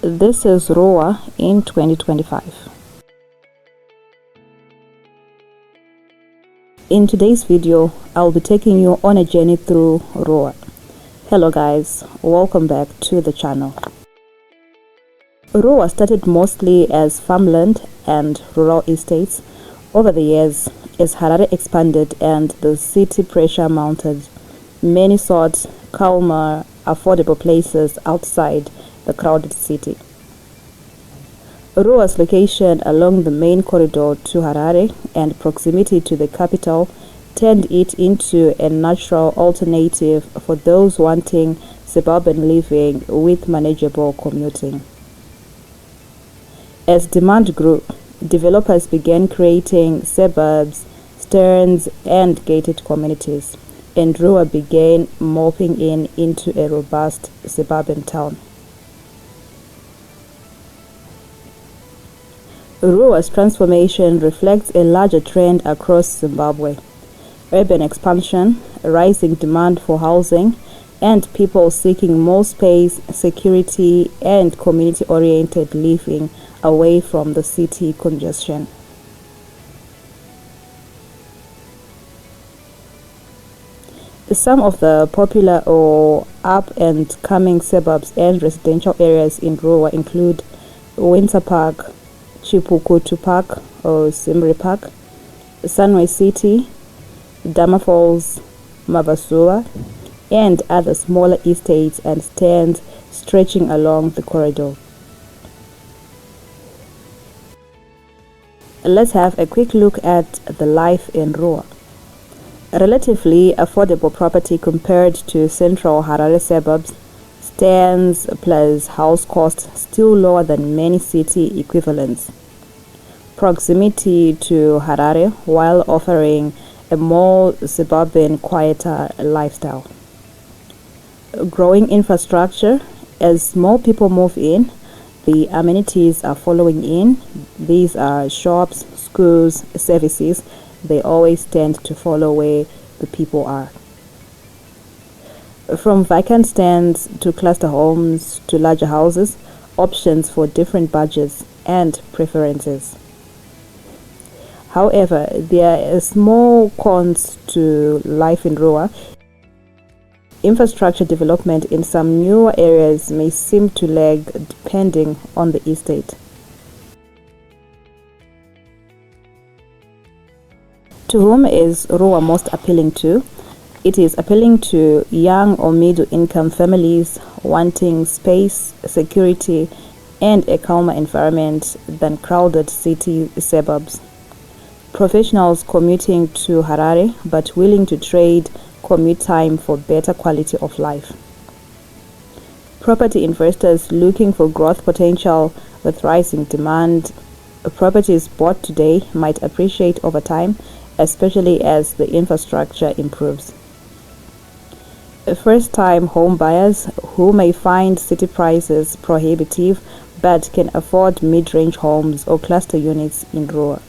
This is Ruwa in 2025. In today's video, I'll be taking you on a journey through Ruwa. Hello guys, welcome back to the channel. Ruwa started mostly as farmland and rural estates. Over the years, as Harare expanded and the city pressure mounted, many sought calmer, affordable places outside the crowded city. Ruwa's location along the main corridor to Harare and proximity to the capital turned it into a natural alternative for those wanting suburban living with manageable commuting. As demand grew, developers began creating suburbs, sterns, and gated communities, and Ruwa began morphing into a robust suburban town. Ruwa's transformation reflects a larger trend across Zimbabwe: urban expansion, rising demand for housing, and people seeking more space, security, and community-oriented living away from the city congestion. Some of the popular or up-and-coming suburbs and residential areas in Ruwa include Windsor Park, Chipukutu Park or Zimre Park, Sunway City, Damafalls, Mabvazuva, and other smaller estates and stands stretching along the corridor. Let's have a quick look at the life in Ruwa. Relatively affordable property compared to central Harare suburbs, stands plus house costs still lower than many city equivalents. Proximity to Harare while offering a more suburban, quieter lifestyle. Growing infrastructure: as more people move in, the amenities are following in. These are shops, schools, services. They always tend to follow where the people are. From vacant stands to cluster homes to larger houses, options for different budgets and preferences. However, there are small cons to life in Ruwa. Infrastructure development in some newer areas may seem to lag depending on the estate. To whom is Ruwa most appealing to? It is appealing to young or middle-income families wanting space, security, and a calmer environment than crowded city suburbs. Professionals commuting to Harare but willing to trade commute time for better quality of life. Property investors looking for growth potential with rising demand. Properties bought today might appreciate over time, especially as the infrastructure improves. First-time home buyers who may find city prices prohibitive but can afford mid-range homes or cluster units in Ruwa.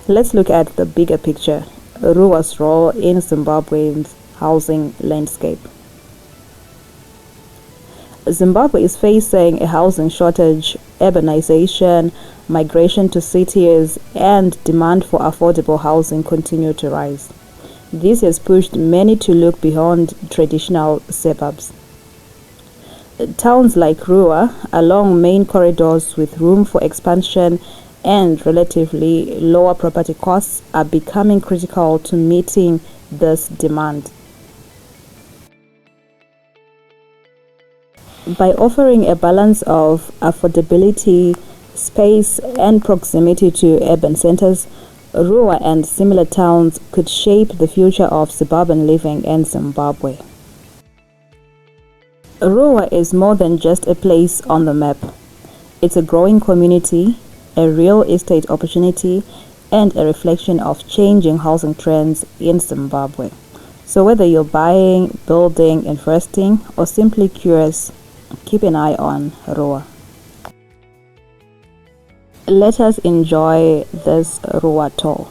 Let's look at the bigger picture: Ruwa's role in Zimbabwe's housing landscape. Zimbabwe is facing a housing shortage. Urbanization, migration to cities, and demand for affordable housing continue to rise. This has pushed many to look beyond traditional suburbs. Towns like Ruwa, along main corridors with room for expansion and relatively lower property costs, are becoming critical to meeting this demand. By offering a balance of affordability, space, and proximity to urban centers, Ruwa and similar towns could shape the future of suburban living in Zimbabwe. Ruwa is more than just a place on the map. It's a growing community, a real estate opportunity, and a reflection of changing housing trends in Zimbabwe. So whether you're buying, building, investing, or simply curious, keep an eye on Ruwa. Let us enjoy this Ruwa tour.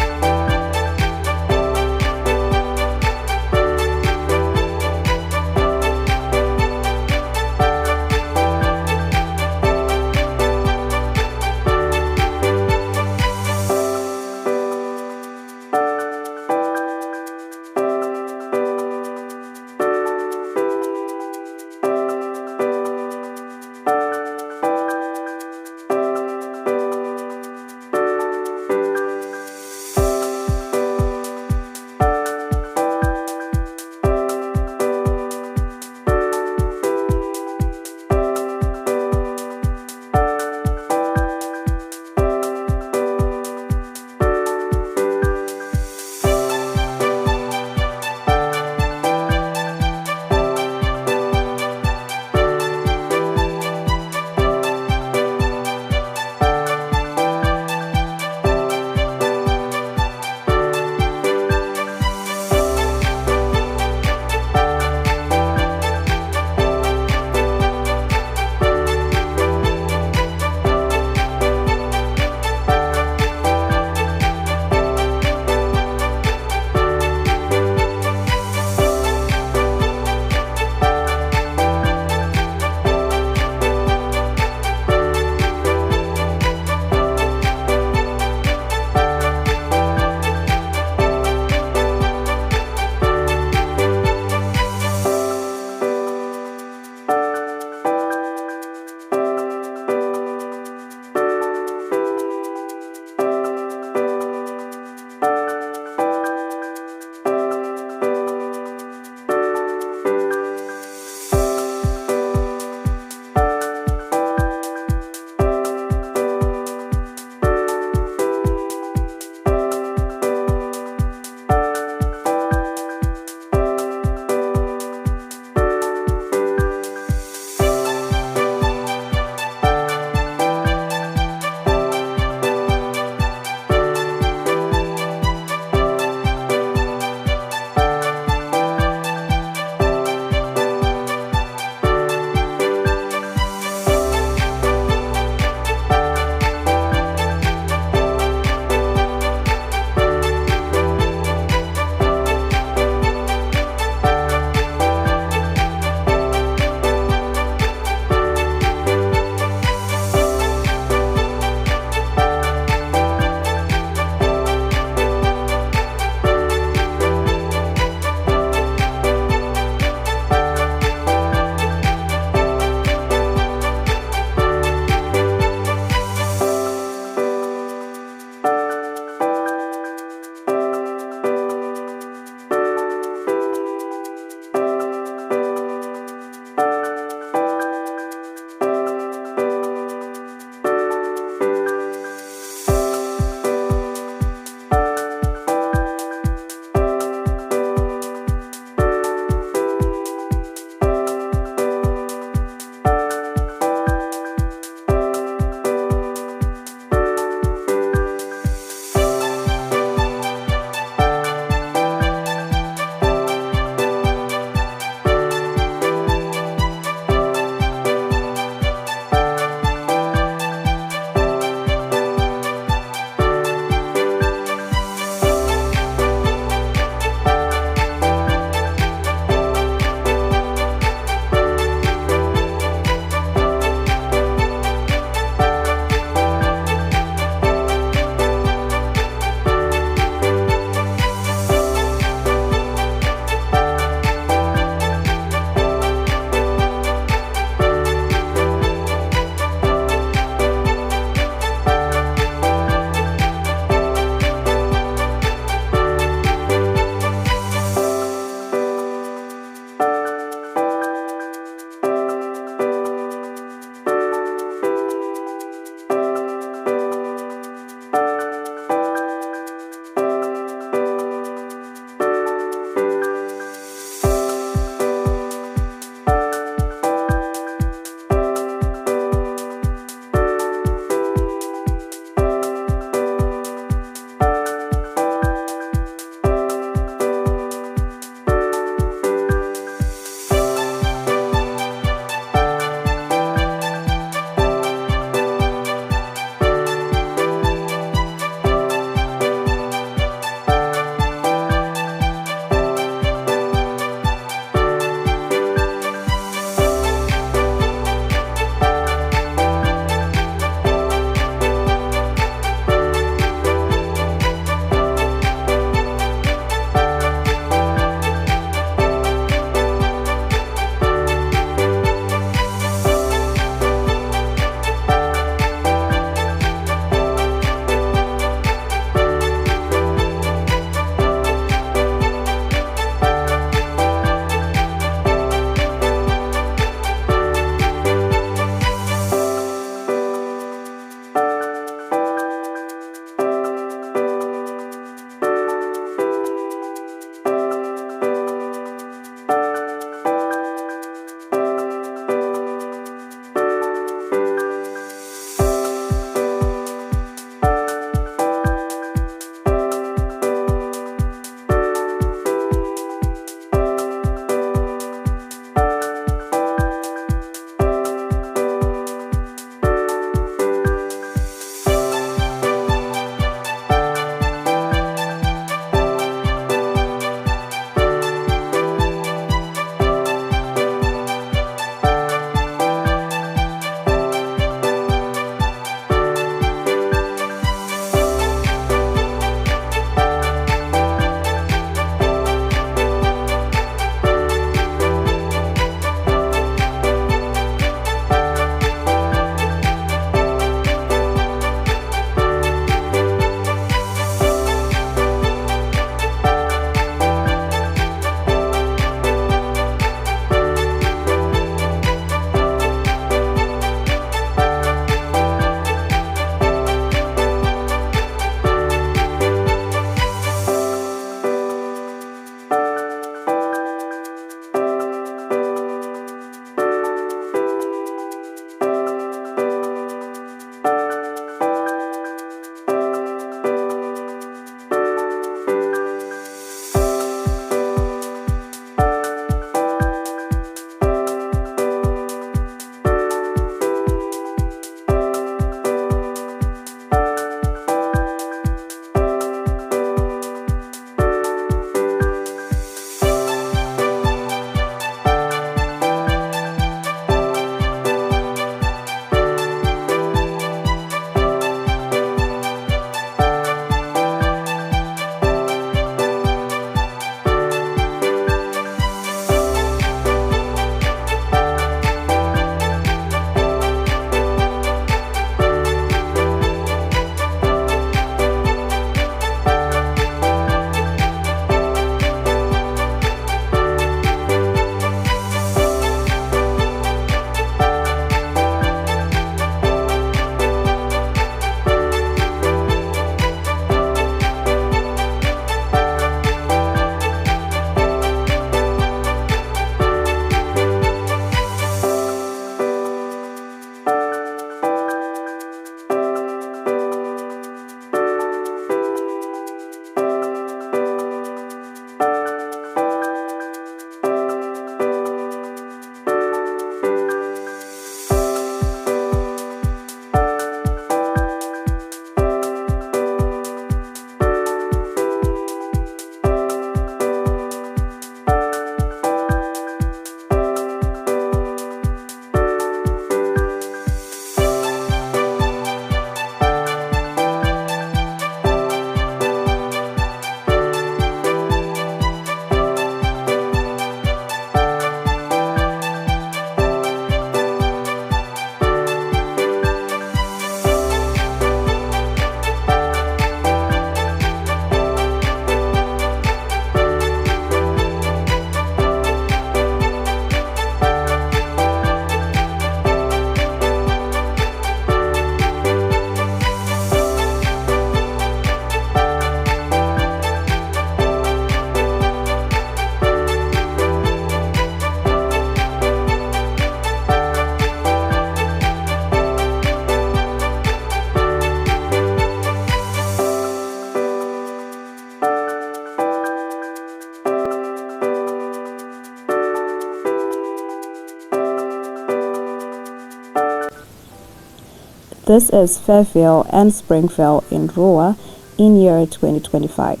This is Fairville and Springville in Ruwa in year 2025.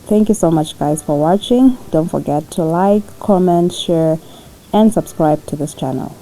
Thank you so much guys for watching. Don't forget to like, comment, share and subscribe to this channel.